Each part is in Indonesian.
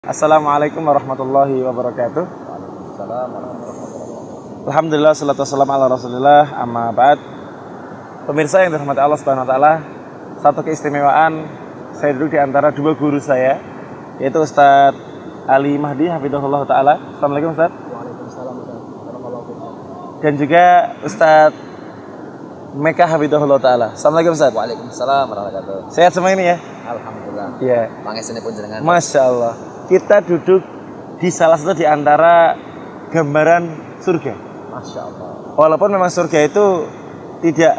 Assalamualaikum warahmatullahi wabarakatuh. Waalaikumsalam warahmatullahi wabarakatuh. Alhamdulillah, salatu wassalamu ala rasulillah, amma ba'd. Pemirsa yang dirahmati Allah subhanahu wa ta'ala, satu keistimewaan saya duduk di antara dua guru saya, yaitu Ustadz Ali Mahdi hafidhahullah ta'ala. Assalamualaikum Ustadz. Waalaikumsalam warahmatullahi wabarakatuh. Dan juga Ustadz Mekah hafidhahullah ta'ala. Assalamualaikum Ustadz. Waalaikumsalam warahmatullahi wabarakatuh. Sehat semua ini ya? Alhamdulillah. Iya. Pangesane pun jenengan. Masya Allah. Kita duduk di salah satu di antara gambaran surga. Masya Allah. Walaupun memang surga itu tidak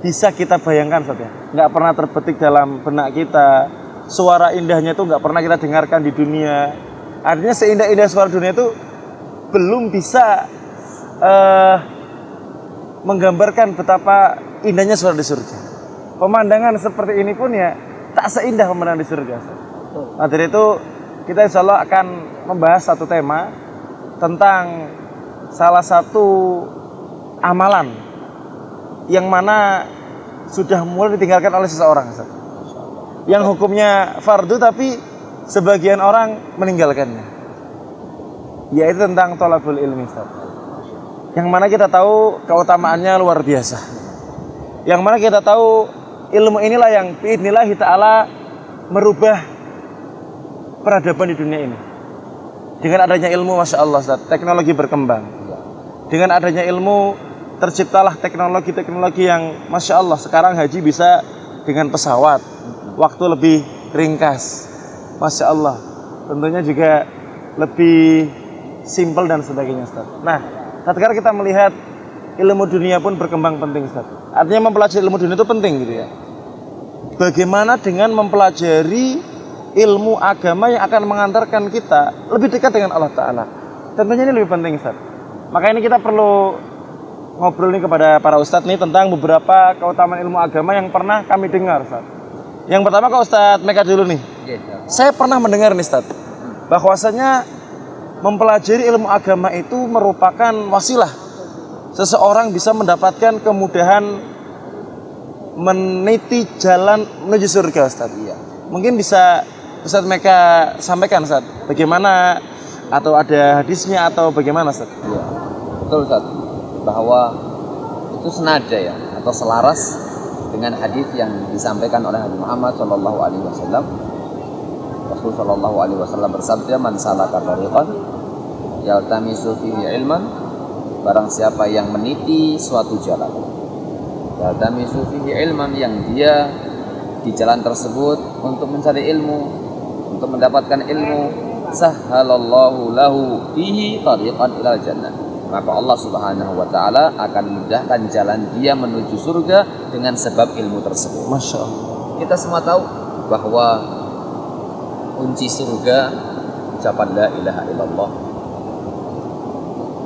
bisa kita bayangkan saja, nggak pernah terbetik dalam benak kita. Suara indahnya itu nggak pernah kita dengarkan di dunia. Artinya seindah-indah suara dunia itu belum bisa menggambarkan betapa indahnya suara di surga. Pemandangan seperti ini pun ya tak seindah pemandangan di surga. Nah, dari itu kita insya Allah akan membahas satu tema tentang salah satu amalan yang mana sudah mulai ditinggalkan oleh seseorang, yang hukumnya fardu tapi sebagian orang meninggalkannya, yaitu tentang thalabul ilmi, yang mana kita tahu keutamaannya luar biasa, yang mana kita tahu ilmu inilah yang biidnillahi ta'ala merubah peradaban di dunia ini. Dengan adanya ilmu, Masya Allah, Ustaz, teknologi berkembang. Dengan adanya ilmu, terciptalah teknologi-teknologi yang Masya Allah, sekarang haji bisa dengan pesawat, waktu lebih ringkas, Masya Allah. Tentunya juga lebih simpel dan sebagainya, Ustaz. Nah, ketika kita melihat ilmu dunia pun berkembang penting, Ustaz. Artinya mempelajari ilmu dunia itu penting gitu ya. Bagaimana dengan mempelajari ilmu agama yang akan mengantarkan kita lebih dekat dengan Allah Ta'ala? Tentunya ini lebih penting, Ustaz. Maka ini kita perlu ngobrol nih kepada para Ustadz nih tentang beberapa keutamaan ilmu agama yang pernah kami dengar, Ustaz. Yang pertama ke Ustadz Mekah dulu nih. Saya pernah mendengar nih, Ustaz, bahwasanya mempelajari ilmu agama itu merupakan wasilah seseorang bisa mendapatkan kemudahan meniti jalan menuju surga, Ustaz. Iya. Mungkin bisa Ustadz Mekah sampaikan, Ustaz, bagaimana, atau ada hadisnya atau bagaimana, Ustaz? Iya. Betul, Ustaz, bahwa itu senada ya atau selaras dengan hadis yang disampaikan oleh Nabi Muhammad sallallahu alaihi wasallam. Rasul sallallahu alaihi wasallam bersabda, "Man salaka tariqan yaltamisu fihi ilman," barang siapa yang meniti suatu jalan, yaltamisu fihi ilman, yang dia di jalan tersebut untuk mencari ilmu, untuk mendapatkan ilmu, sahhalallahu lahu fihi tariqan ilal jannah, maka Allah Subhanahu wa taala akan mudahkan jalan dia menuju surga dengan sebab ilmu tersebut. Masya Allah. Kita semua tahu bahwa kunci surga ucapan la ilaha illallah.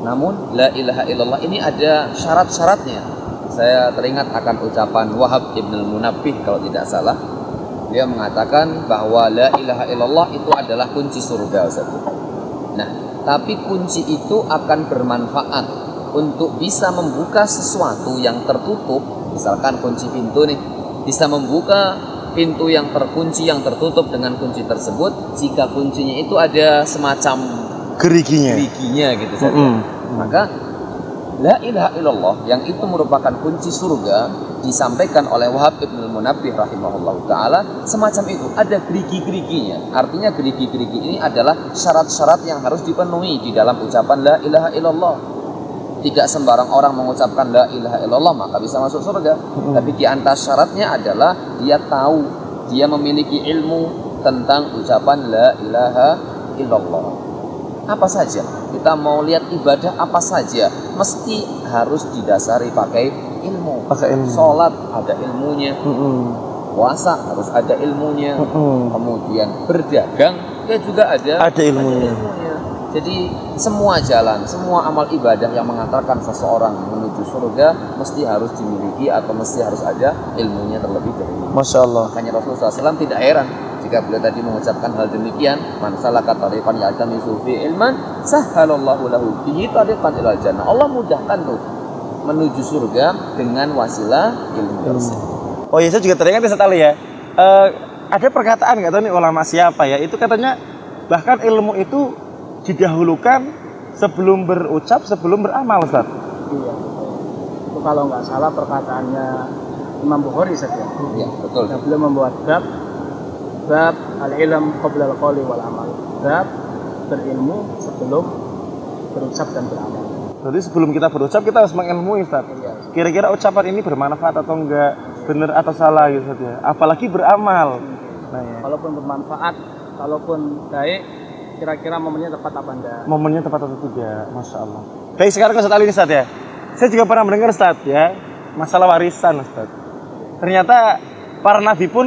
Namun la ilaha illallah ini ada syarat-syaratnya. Saya teringat akan ucapan Wahab Ibn al-Munabbih kalau tidak salah. Dia mengatakan bahwa la ilaha illallah itu adalah kunci surga, Ustaz. Nah, tapi kunci itu akan bermanfaat untuk bisa membuka sesuatu yang tertutup. Misalkan kunci pintu nih, bisa membuka pintu yang terkunci, yang tertutup dengan kunci tersebut jika kuncinya itu ada semacam geriginya gitu saja. Maka la ilaha illallah yang itu merupakan kunci surga disampaikan oleh Wahab Ibn al-Munabbih rahimahullah ta'ala semacam itu, ada gerigi-geriginya. Artinya gerigi-gerigi ini adalah syarat-syarat yang harus dipenuhi di dalam ucapan la ilaha illallah. Tidak sembarang orang mengucapkan la ilaha illallah maka bisa masuk surga. Tapi di antara syaratnya adalah dia tahu, dia memiliki ilmu tentang ucapan la ilaha illallah. Apa saja kita mau lihat ibadah apa saja mesti harus didasari pakai ilmu. Sholat ada ilmunya, puasa harus ada ilmunya, kemudian berdagang ya juga ada ilmunya. Jadi semua jalan, semua amal ibadah yang mengantarkan seseorang menuju surga mesti harus dimiliki atau mesti harus ada ilmunya terlebih dahulu. Masya Allah. Makanya Rasulullah SAW tidak heran jika beliau tadi mengucapkan hal demikian, man salaka tariqan yaltamisu fi ilman sahhalallahu lahu fihi tariqan ilal jannah. Allah mudahkan tuh menuju surga dengan wasilah ilmu tersebut. Oh iya, saya juga teringat Ustaz Ali ya. Ada perkataan nggak tahu nih ulama siapa ya, itu katanya Bahkan ilmu itu didahulukan sebelum berucap, sebelum beramal, Ustaz. Iya. Itu kalau nggak salah perkataannya Imam Bukhari saja. Iya, betul. Yang beliau membuat bab al-ilm qabla al-qawli wal amal. Bab berilmu sebelum berucap dan beramal. Jadi sebelum kita berucap kita harus mengilmui, Ustaz. Iya. Kira-kira ucapan ini bermanfaat atau enggak, benar atau salah gitu, Ustaz ya. Apalagi beramal. Nah, ya. Kalaupun bermanfaat, kalaupun baik, kira-kira momennya tepat apa enggak? Momennya tepat atau tidak, Masya Allah. Baik, sekarang ke Ustaz Ali ini, Ustaz ya. Saya juga pernah mendengar, Ustaz ya, masalah warisan, Ustaz. Ternyata para nabi pun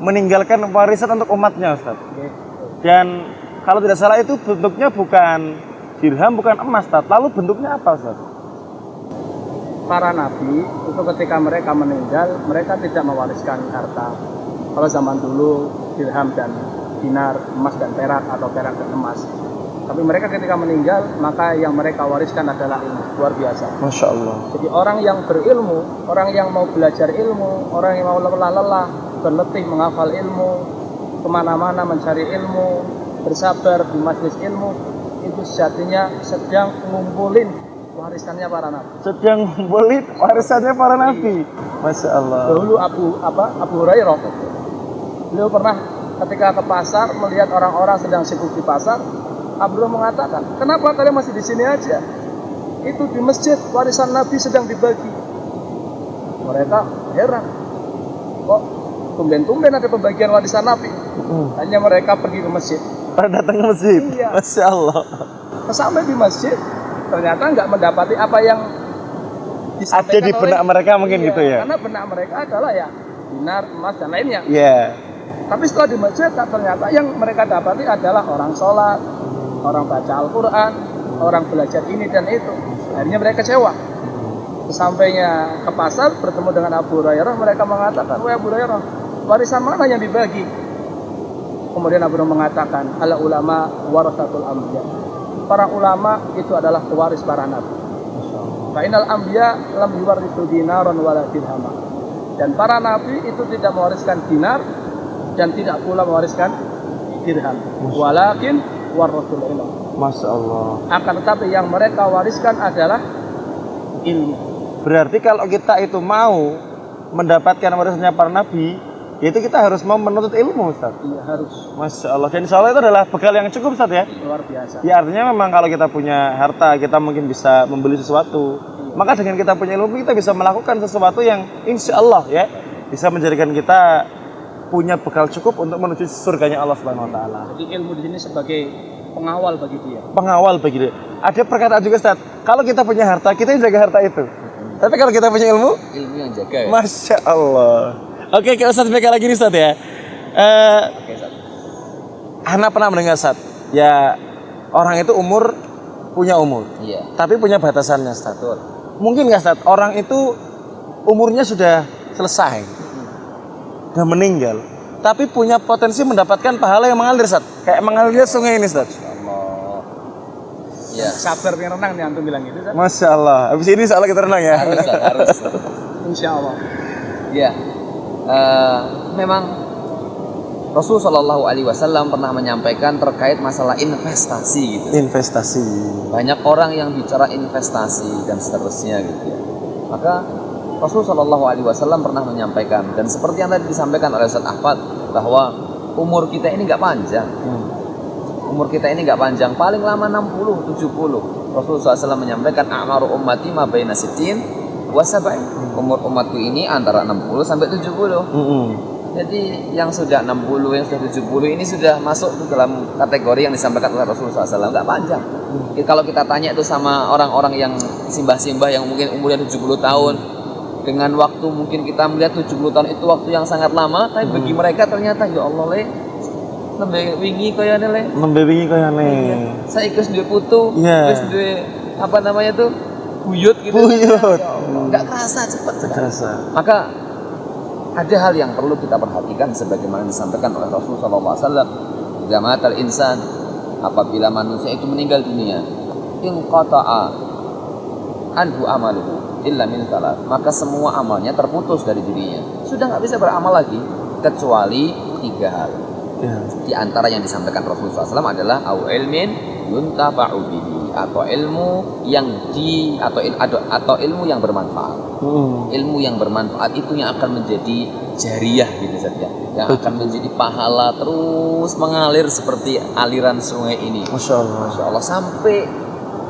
meninggalkan warisan untuk umatnya, Ustaz. Oke. Dan kalau tidak salah itu bentuknya bukan dirham, bukan emas, Ustaz. Lalu bentuknya apa, Ustaz? Para nabi itu ketika mereka meninggal, mereka tidak mewariskan harta. Kalau zaman dulu dirham dan dinar, emas dan perak atau perak dan emas. Tapi mereka ketika meninggal, maka yang mereka wariskan adalah ilmu. Luar biasa. Masya Allah. Jadi orang yang berilmu, orang yang mau belajar ilmu, orang yang mau lelah-lelah, berletih menghafal ilmu, kemana-mana mencari ilmu, bersabar di majelis ilmu, itu sejatinya sedang ngumpulin warisannya para nabi. Sedang ngumpulin warisannya para nabi. Masya Allah. Dahulu Abu Hurairah, beliau pernah ketika ke pasar melihat orang-orang sedang sibuk di pasar, Abdullah mengatakan, kenapa kalian masih di sini aja? Itu di masjid warisan Nabi sedang dibagi. Mereka heran, kok tumben-tumben ada pembagian warisan Nabi? Hanya mereka pergi ke masjid. Pada datang ke masjid. Iya. Masya Allah. Sampai di masjid, ternyata nggak mendapati apa yang Ada di benak mereka mungkin gitu ya. Karena benak mereka adalah ya dinar, emas dan lainnya. Iya. Tapi setelah di masjid, ternyata yang mereka dapati adalah orang sholat, orang baca Al-Quran, orang belajar ini dan itu. Akhirnya mereka kecewa. Sesampainya ke pasar, bertemu dengan Abu Hurairah, mereka mengatakan, wahai Abu Hurairah, warisan mana yang dibagi? Kemudian Abu Hurairah mengatakan, ala ulama warasatul anbiya. Para ulama itu adalah pewaris para nabi. Fa'inal anbiya lam yuwarithu dinaran wala dirhama. Dan para nabi itu tidak mewariskan dinar dan tidak pula mewariskan dirham. Walakin warasul ilm. Masya Allah. Akan tetapi yang mereka wariskan adalah ilmu. Berarti kalau kita itu mau mendapatkan warisannya para nabi, yaitu kita harus mau menuntut ilmu, Ustaz. Iya, harus. Masya Allah. Dan insya Allah itu adalah bekal yang cukup, Ustaz ya. Luar biasa. Ya artinya memang kalau kita punya harta, kita mungkin bisa membeli sesuatu. Maka dengan kita punya ilmu, kita bisa melakukan sesuatu yang insya Allah ya bisa menjadikan kita punya bekal cukup untuk menuju surganya Allah Subhanahu Wa Taala. Jadi ilmu di sini sebagai pengawal bagi dia. Pengawal bagi dia. Ada perkataan juga, Ustaz. Kalau kita punya harta, kita yang jaga harta itu. Tapi kalau kita punya ilmu, Ilmu yang jaga ya. Masya Allah. Oke, ke Ustaz BK lagi nih, Ustaz ya. Oke, Ustaz. Anak pernah mendengar, Ustaz. Ya, orang itu punya umur. Iya. Tapi punya batasannya, Ustaz. Betul. Mungkin nggak, Ustaz, orang itu umurnya sudah selesai, udah meninggal, tapi punya potensi mendapatkan pahala yang mengalir, Ustaz. Kayak mengalirnya sungai ini, Ustaz. Allah. Ya. Sabar yang renang nih antum bilang gitu kan? Masya Allah. Habis ini insya Allah kita renang ya. Harus, Ustaz, harus. Insya Allah. Ya. Memang Rasul Shallallahu Alaihi Wasallam pernah menyampaikan terkait masalah investasi gitu. Investasi. Banyak orang yang bicara investasi dan seterusnya gitu ya. Maka Rasul Shallallahu Alaihi Wasallam pernah menyampaikan, dan seperti yang tadi disampaikan oleh Ustaz Ahmad, bahwa umur kita ini nggak panjang. Umur kita ini nggak panjang, paling lama 60, 70. Rasul SAW menyampaikan, a'maru ummati ma baina sittin wa sab'in. Umur umatku ini antara 60 sampai 70. Jadi yang sudah 60, yang sudah 70 ini sudah masuk ke dalam kategori yang disampaikan oleh Rasulullah SAW. Nggak panjang. Kalau kita tanya itu sama orang-orang yang simbah-simbah yang mungkin umurnya 70 tahun, dengan waktu mungkin kita melihat 70 tahun itu waktu yang sangat lama, tapi bagi mereka ternyata ya Allah le, lebih wingi kayaknya le. Nembe wingi kayane. Saya ikut duwe putu, Iya. terus duwe apa namanya tuh? Buyut gitu. Buyut. Ya Allah, nggak kerasa cepat sekali. Terasa. Maka ada hal yang perlu kita perhatikan sebagaimana disampaikan oleh Rasulullah SAW. Zamatal insan, apabila manusia itu meninggal dunia, inqata'a anhu amaluhu illa min salat, maka semua amalnya terputus dari dirinya. Sudah nggak bisa beramal lagi kecuali 3 hal. Ya. Di antara yang disampaikan Rasulullah SAW adalah au ilmin yuntafa'u bihi, atau ilmu yang atau ilmu yang bermanfaat. Ilmu yang bermanfaat itu yang akan menjadi jariyah gitu saja, yang akan menjadi pahala terus mengalir seperti aliran sungai ini. Masya Allah. Masya Allah, sampai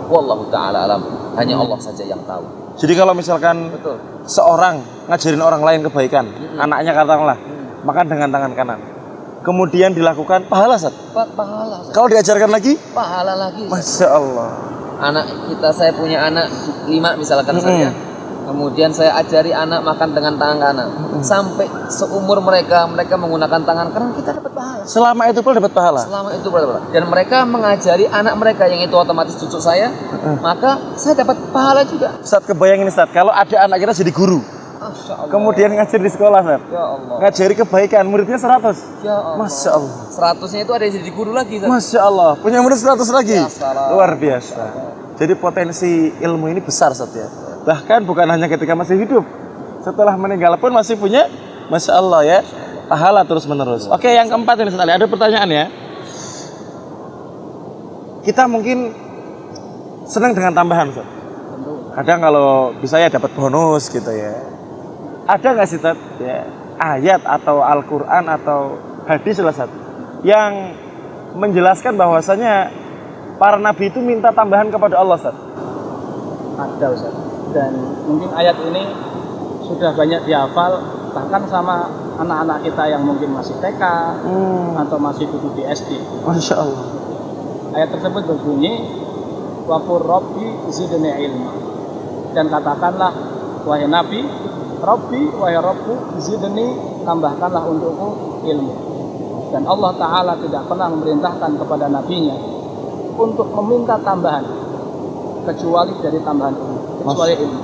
wallahu ta'ala alam, hanya Allah saja yang tahu. Jadi kalau misalkan Betul. seorang ngajarin orang lain kebaikan, anaknya katakanlah makan dengan tangan kanan, kemudian dilakukan, pahala Ustaz. Pahala. Kalau diajarkan lagi, Pahala lagi. Masya Allah. Anak kita, saya punya anak 5 misalkan saja, kemudian saya ajari anak makan dengan tangan kanan, sampai seumur mereka menggunakan tangan kanan, kita dapat pahala. Selama itu pun dapat pahala. Selama itu pahala. Dan mereka mengajari anak mereka yang itu otomatis cucu saya, maka saya dapat pahala juga. Ustaz, kebayang ini Ustaz, kalau ada anak kita jadi guru, Masya Allah. kemudian ngajar di sekolah Ustaz, Ya Allah. ngajari kebaikan, muridnya 100. Ya Allah. Masya Allah. 100-nya itu ada yang jadi guru lagi. Ustaz. Masya Allah, punya murid 100 lagi. Ya salam. Luar biasa. Jadi potensi ilmu ini besar Ustaz ya. Bahkan bukan hanya ketika masih hidup, setelah meninggal pun masih punya, Masya Allah ya, pahala terus menerus. Oke, yang keempat ini Ustaz Ali, ada pertanyaan ya. Kita mungkin senang dengan tambahan Ustaz. Kadang kalau bisa ya dapat bonus gitu ya. Ada nggak sih Ustaz ya, ayat atau Al-Quran atau hadis salah satu yang menjelaskan bahwasanya para nabi itu minta tambahan kepada Allah Ustaz? Ada Ustaz. Dan mungkin ayat ini sudah banyak dihafal bahkan sama anak-anak kita yang mungkin masih TK atau masih duduk di SD. Masya Allah. Ayat tersebut berbunyi, wa qur rabbi zidni ilma. Dan katakanlah, wahai Nabi, Rabbi, wahai Rabbu, zidni, tambahkanlah untukku ilmu. Dan Allah Ta'ala tidak pernah memerintahkan kepada nabinya untuk meminta tambahan kecuali dari tambahan ilmu, kecuali ilmu.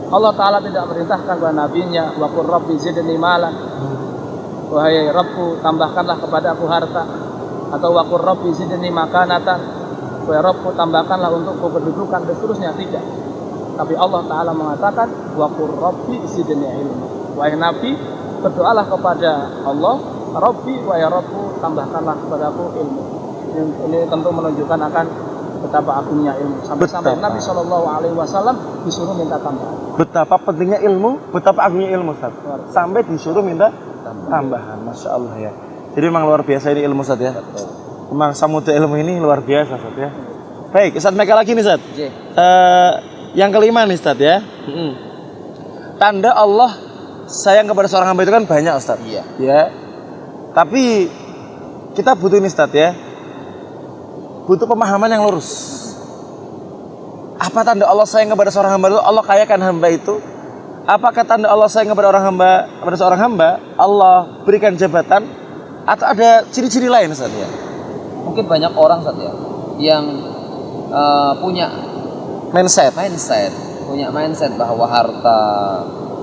Allah Ta'ala tidak memerintahkan kepada nabinya, wa qur rabbi zidni malan, wahai Rabbu, tambahkanlah kepada aku harta, atau wa qur rabbi zidni makanatan, wahai Rabbu, tambahkanlah untukku kedudukan, dan seterusnya. Tidak. Tapi Allah Ta'ala mengatakan, wa qur rabbi zidni ilmu. Wahai Nabi, berdoalah kepada Allah, Rabbi, wahai Rabbu, tambahkanlah kepada aku ilmu. Ini tentu menunjukkan akan betapa agungnya ilmu. Sampai Nabi SAW disuruh minta tambahan. Betapa pentingnya ilmu, betapa agungnya ilmu Ustaz. Sampai disuruh minta tambahan. Masya Allah ya. Jadi memang luar biasa ini ilmu Ustaz ya. Memang samudra ilmu ini luar biasa Ustaz ya. Baik, Ustaz mereka lagi nih Ustaz. Yang kelima nih Ustaz ya. Tanda Allah sayang kepada seorang hamba itu kan banyak Ustaz. Iya. Ya. Tapi kita butuh ini Ustaz ya, butuh pemahaman yang lurus. Apa tanda Allah sayang kepada seorang hamba itu? Allah kayakan hamba itu. Apakah tanda Allah sayang kepada seorang hamba, Allah berikan jabatan, atau ada ciri-ciri lain Ustaz ya? Mungkin banyak orang Ustaz ya yang punya mindset bahwa harta,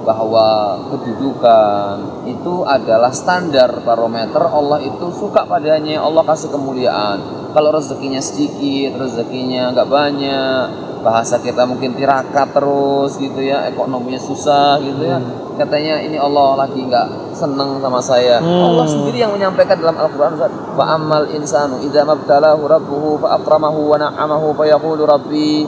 bahwa kedudukan itu adalah standar barometer Allah itu suka padanya, Allah kasih kemuliaan. Kalau rezekinya sedikit, rezekinya nggak banyak, bahasa kita mungkin tirakat terus gitu ya, ekonominya susah gitu ya, katanya ini Allah lagi nggak seneng sama saya. Allah sendiri yang menyampaikan dalam Al-Quran, wa ammal insanu idza mabtalahu rabbuhu fa akramahu wa na'amahu fa yaqulu rabbi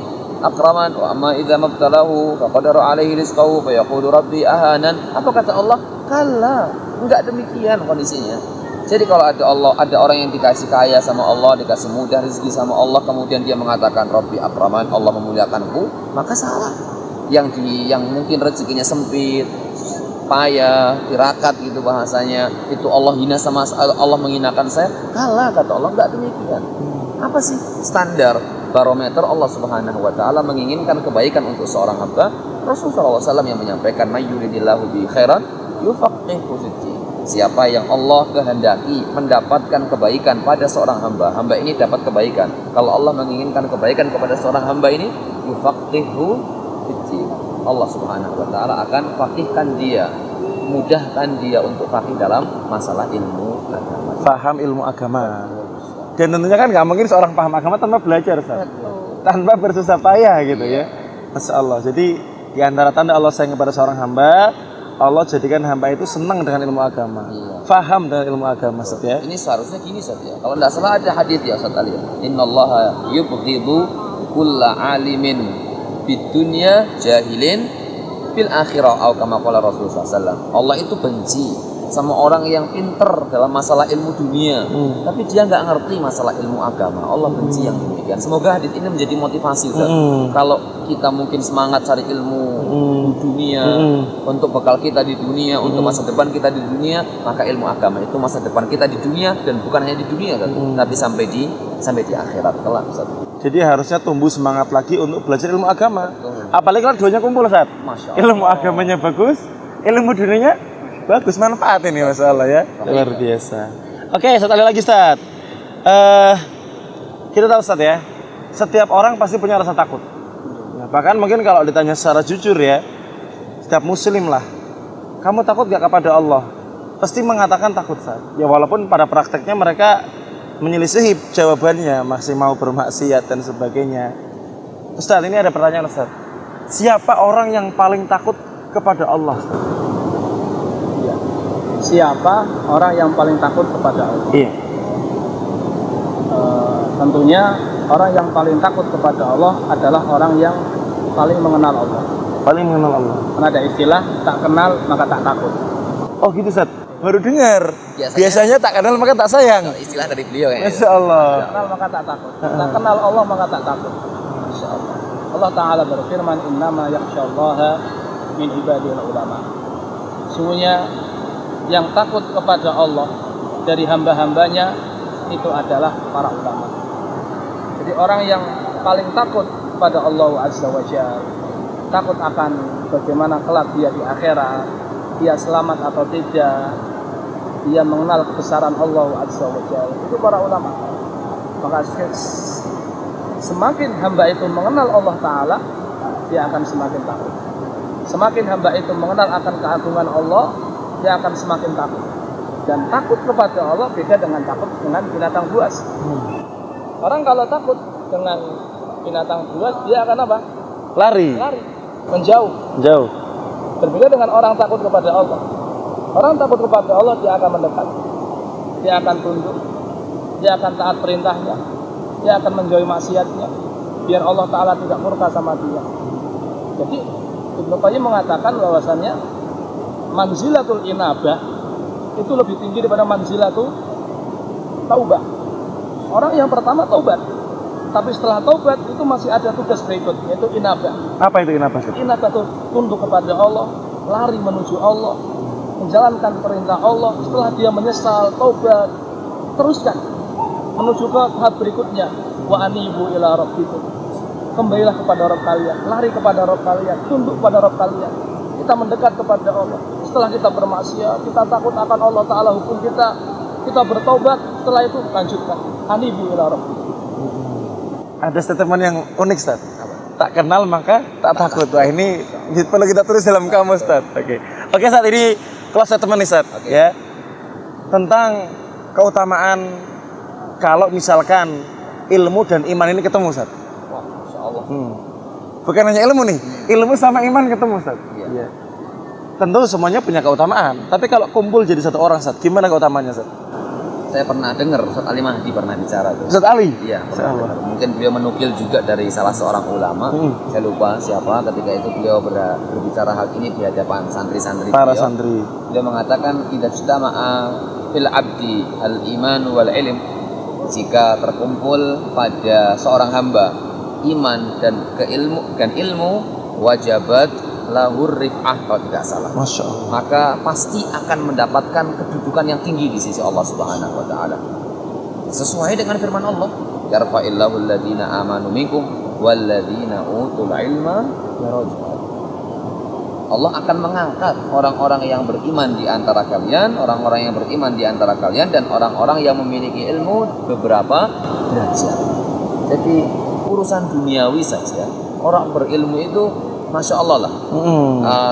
akraman wa amma idza mabtalahu faqadara alaihi rizqahu fa yaqulu rabbi ahanan. Apa kata Allah? Kalla, enggak demikian kondisinya. Jadi kalau ada orang yang dikasih kaya sama Allah, dikasih mudah rezeki sama Allah, kemudian dia mengatakan rabbi akraman, Allah memuliakanku, maka salah. Yang mungkin rezekinya sempit, payah, tirakat gitu bahasanya, itu Allah hina sama Allah, menghinakan saya. Kalla, kata Allah, enggak demikian. Apa sih standar barometer Allah Subhanahu wa taala menginginkan kebaikan untuk seorang hamba? Rasulullah SAW yang menyampaikan, mayyuridillahu bi khairan yufaqihu fiddin. Siapa yang Allah kehendaki mendapatkan kebaikan pada seorang hamba, hamba ini dapat kebaikan. Kalau Allah menginginkan kebaikan kepada seorang hamba ini, yufaqihu fiddin. Allah Subhanahu wa taala akan faqihkan dia, mudahkan dia untuk faqih dalam masalah ilmu agama. Paham ilmu agama. Dan tentunya kan nggak mungkin seorang paham agama tanpa belajar, Ustaz. Tanpa bersusah payah gitu ya. Masya Allah. Jadi di antara tanda Allah sayang kepada seorang hamba, Allah jadikan hamba itu senang dengan ilmu agama, faham dengan ilmu agama, Ustaz ya. Ini seharusnya gini Ustaz ya. Kalau tidak salah ada hadis ya Ustaz Ali. Innallaha yubghidu kulla alimin bid dunya jahilin fil akhirah atau kama qala Rasulullah sallallahu. Allah itu benci sama orang yang pinter dalam masalah ilmu dunia, tapi dia nggak ngerti masalah ilmu agama. Allah benci yang demikian. Semoga hadis ini menjadi motivasi Ustaz. Kalau kita mungkin semangat cari ilmu dunia untuk bekal kita di dunia, untuk masa depan kita di dunia, maka ilmu agama itu masa depan kita di dunia dan bukan hanya di dunia kan, tapi sampai di akhirat kelak Ustaz. Jadi harusnya tumbuh semangat lagi untuk belajar ilmu agama. Apalagi kalau duanya kumpul Ustaz. Ilmu agamanya bagus, ilmu dunianya bagus, manfaat ini masalah ya. Luar biasa. Oke, satu kali lagi Ustaz. Kita tahu Ustaz ya, setiap orang pasti punya rasa takut. Nah, bahkan mungkin kalau ditanya secara jujur ya, setiap muslim lah, kamu takut gak kepada Allah? Pasti mengatakan takut Ustaz. Ya walaupun pada prakteknya mereka menyelisihi jawabannya, masih mau bermaksiat dan sebagainya. Ustaz, ini ada pertanyaan Ustaz. Siapa orang yang paling takut kepada Allah Ustaz? Siapa orang yang paling takut kepada Allah? Iya. Tentunya orang yang paling takut kepada Allah adalah orang yang paling mengenal Allah. Paling mengenal Allah. Karena ada istilah tak kenal maka tak takut. Oh gitu Ustaz. Baru dengar. Biasanya tak kenal maka tak sayang. Istilah dari beliau ya. Masya Allah. Tak kenal maka tak takut. Tak kenal Allah maka tak takut. Masya Allah. Allah Ta'ala berfirman, innama yakhsyallaha min ibadil ulama. Sungguhnya yang takut kepada Allah dari hamba-hambanya itu adalah para ulama. Jadi orang yang paling takut kepada Allah Azza wa Jalla, takut akan bagaimana kelak dia di akhirat, dia selamat atau tidak, dia mengenal kebesaran Allah Azza wa Jalla, itu para ulama. Maka semakin hamba itu mengenal Allah Ta'ala, dia akan semakin takut. Semakin hamba itu mengenal akan keagungan Allah, dia akan semakin takut. Dan takut kepada Allah beda dengan takut dengan binatang buas. Orang kalau takut dengan binatang buas, dia akan apa? Lari. Menjauh. Jauh. Berbeda dengan orang takut kepada Allah. Orang takut kepada Allah, dia akan mendekat. Dia akan tunduk. Dia akan taat perintahnya. Dia akan menjauhi maksiatnya, biar Allah Ta'ala tidak murka sama dia. Jadi Ibnu Qayyim mengatakan bahwasannya manzilatul inabah itu lebih tinggi daripada manzilatul taubah. Orang yang pertama taubat, tapi setelah taubat itu masih ada tugas berikut, yaitu inabah. Apa itu inabah? Inabah itu tunduk kepada Allah, lari menuju Allah, menjalankan perintah Allah. Setelah dia menyesal, taubat, teruskan menuju ke tahap berikutnya. Wa anibu ila rabbikum. Kembalilah kepada Rabb kalian, lari kepada Rabb kalian, tunduk kepada Rabb kalian. Kita mendekat kepada Allah. Setelah kita bermaksiat, kita takut akan Allah Ta'ala hukum kita bertobat. Setelah itu lanjutkan. Anibu ila rabbikum. Ada statement yang unik Ustaz. Tak kenal maka tak takut. Wah ini perlu kita tulis dalam kamus Ustaz. Oke Ustaz, ini close statement nih Ustaz. Ya. Tentang keutamaan kalau misalkan ilmu dan iman ini ketemu Ustaz. Wah, Masya Allah. Bukan hanya ilmu nih, ilmu sama iman ketemu Ustaz. Iya. Tentu semuanya punya keutamaan, tapi kalau kumpul jadi satu orang Ustaz, gimana keutamaannya Ustaz? Saya pernah dengar Ustaz Ali Mahdi pernah bicara tuh. Ustaz Ali? Iya, pernah dengar. Mungkin beliau menukil juga dari salah seorang ulama. Saya lupa siapa. Ketika itu beliau berbicara hal ini di hadapan santri-santri Para beliau. santri. Beliau mengatakan idza ijtama'a fil 'abdi al-iman wal 'ilm. Jika terkumpul pada seorang hamba iman dan ilmu wajabat lahur rif'ah kalau tidak salah. Masya Allah. Maka pasti akan mendapatkan kedudukan yang tinggi di sisi Allah Subhanahu wa taala. Sesuai dengan firman Allah, yarfa'illahu alladziina aamanu minkum walladziina utul ilma darajat. Allah akan mengangkat orang-orang yang beriman di antara kalian, orang-orang yang beriman di antara kalian dan orang-orang yang memiliki ilmu beberapa derajat. Jadi urusan duniawi saja, orang berilmu itu Masya Allah lah.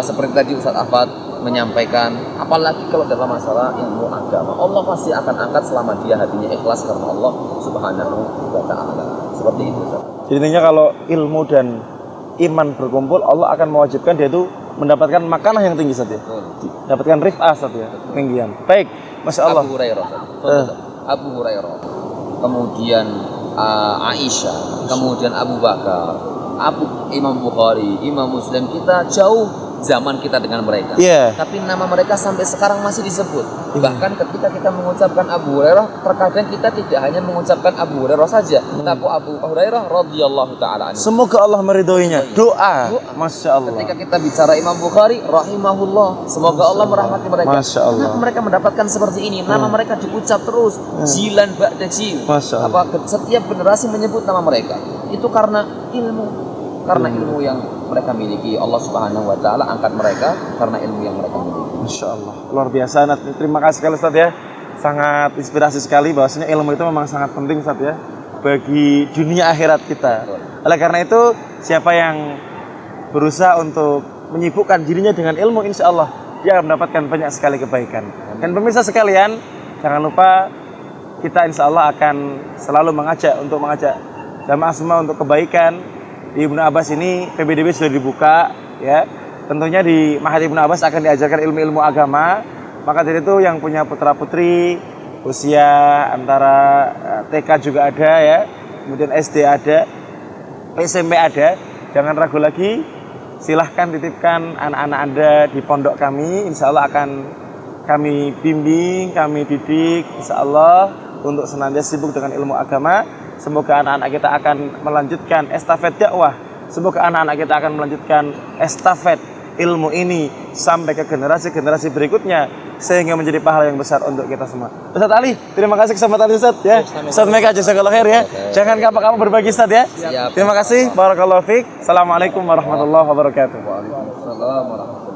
Seperti tadi Ustaz Ahmad menyampaikan, apalagi kalau dalam masalah ilmu agama, Allah pasti akan angkat selama dia hatinya ikhlas karena Allah Subhanahu wa ta'ala. Seperti itu Ustaz. Jadi intinya kalau ilmu dan iman berkumpul, Allah akan mewajibkan dia itu mendapatkan makanah yang tinggi Ustaz ya. Betul. Dapatkan rif'ah Ustaz ya, tinggian. Baik, Masya Allah. Abu Hurairah. Contoh, Ustaz. Abu Hurairah. Kemudian Aisyah, kemudian Abu Bakar, Imam Bukhari, Imam Muslim, kita jauh zaman kita dengan mereka. Iya. Tapi nama mereka sampai sekarang masih disebut. Bahkan ketika kita mengucapkan Abu Hurairah, terkadang kita tidak hanya mengucapkan Abu Hurairah saja, tapi Abu Hurairah radhiyallahu taala anhu. Semoga Allah meridhoinya. Doa. Masya Allah. Ketika kita bicara Imam Bukhari, rahimahullah, semoga Allah merahmati mereka. Masya Allah. Kenapa mereka mendapatkan seperti ini? Nama mereka diucap terus, jilan ba'da jil. Masya Allah. Setiap generasi menyebut nama mereka. Itu karena ilmu. Karena ilmu yang mereka miliki, Allah Subhanahu wa taala angkat mereka karena ilmu yang mereka miliki. Masya Allah, luar biasa. Terima kasih sekali Ustaz ya. Sangat inspirasi sekali bahwasanya ilmu itu memang sangat penting Ustaz ya bagi dunia akhirat kita. Oleh karena itu, siapa yang berusaha untuk menyibukkan dirinya dengan ilmu, insya Allah dia akan mendapatkan banyak sekali kebaikan. Dan pemirsa sekalian, jangan lupa kita insya Allah akan selalu mengajak jamaah semua untuk kebaikan. Di Ibnu Abbas ini PBDB sudah dibuka ya. Tentunya di Ma'had Ibnu Abbas akan diajarkan ilmu-ilmu agama. Maka dari itu yang punya putra-putri usia antara TK juga ada ya. Kemudian SD ada, SMP ada. Jangan ragu lagi. Silahkan titipkan anak-anak Anda di pondok kami. Insya Allah akan kami bimbing, kami didik insya Allah untuk senantiasa sibuk dengan ilmu agama. Semoga anak-anak kita akan melanjutkan estafet dakwah. Semoga anak-anak kita akan melanjutkan estafet ilmu ini sampai ke generasi-generasi berikutnya sehingga menjadi pahala yang besar untuk kita semua. Ustaz Ali, terima kasih kesempatan Ustaz ya. Ustaz Meka jazakallahu khair ya. Jangan kapok-kapok berbagi Ustaz ya. Siap. Terima kasih. Barakallahu fiik. Assalamualaikum warahmatullahi wabarakatuh. Waalaikumsalam warahmatullahi wabarakatuh.